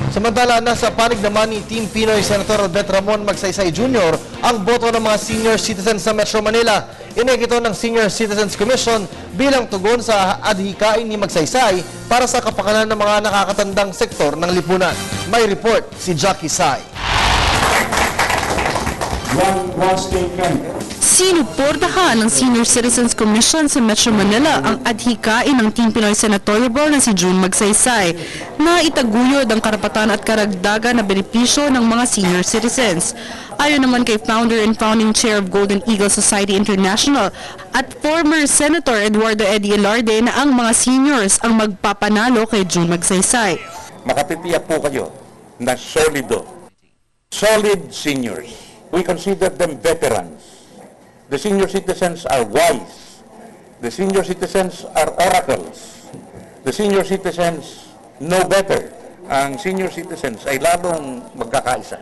Samantala, nasa panig naman ni Team Pinoy Senator Albert Ramon Magsaysay Jr. ang boto ng mga senior citizens sa Metro Manila. Inegito ng Senior Citizens Commission bilang tugon sa adhikain ni Magsaysay para sa kapakanan ng mga nakakatandang sektor ng lipunan. May report si Jackie Sai. Sinuportahan ng Senior Citizens Commission sa Metro Manila ang adhikain ng Team Pinoy Senatorial na si June Magsaysay na itaguyod ang karapatan at karagdagan na benepisyo ng mga senior citizens. Ayon naman kay founder and founding chair of Golden Eagle Society International at former Senator Eduardo Eddie Ilarde na ang mga seniors ang magpapanalo kay June Magsaysay. Makatitiyak po kayo na solid seniors. We consider them veterans. The senior citizens are wise. The senior citizens are oracles. The senior citizens know better. Ang senior citizens ay lalong magkakaisa.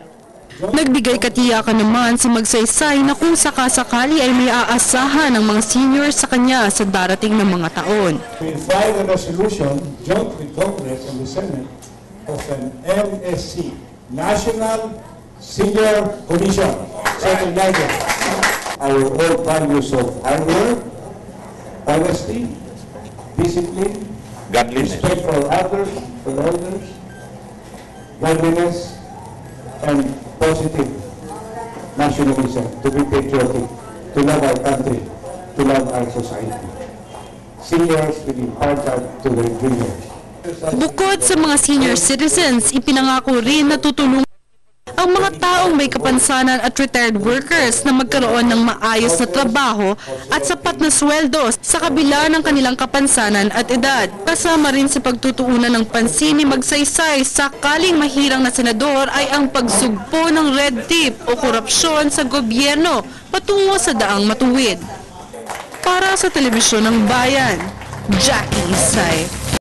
Nagbigay katiyakan naman si Magsaysay na kung sakasakali ay may aasahan ng mga seniors sa kanya sa darating na mga taon. We filed a resolution joint with Congress and the Senate of an NSC, National Senior Commission. Our old values of hard work, honesty, discipline, Godliness. respect for others, for elders, godliness, and positive nationalism, to be patriotic, to love our country, to love our society. Seniors will impart that to their juniors. Bukod sa mga senior citizens, ipinangako rin na tutulungan ang mga taong may kapansanan at retired workers na magkaroon ng maayos na trabaho at sapat na sweldo sa kabila ng kanilang kapansanan at edad. Kasama rin sa pagtutuunan ng pansin ni Magsaysay sakaling mahirang na senador ay ang pagsugpo ng red tape o korupsyon sa gobyerno patungo sa daang matuwid. Para sa Telebisyon ng Bayan, Jackie Sai.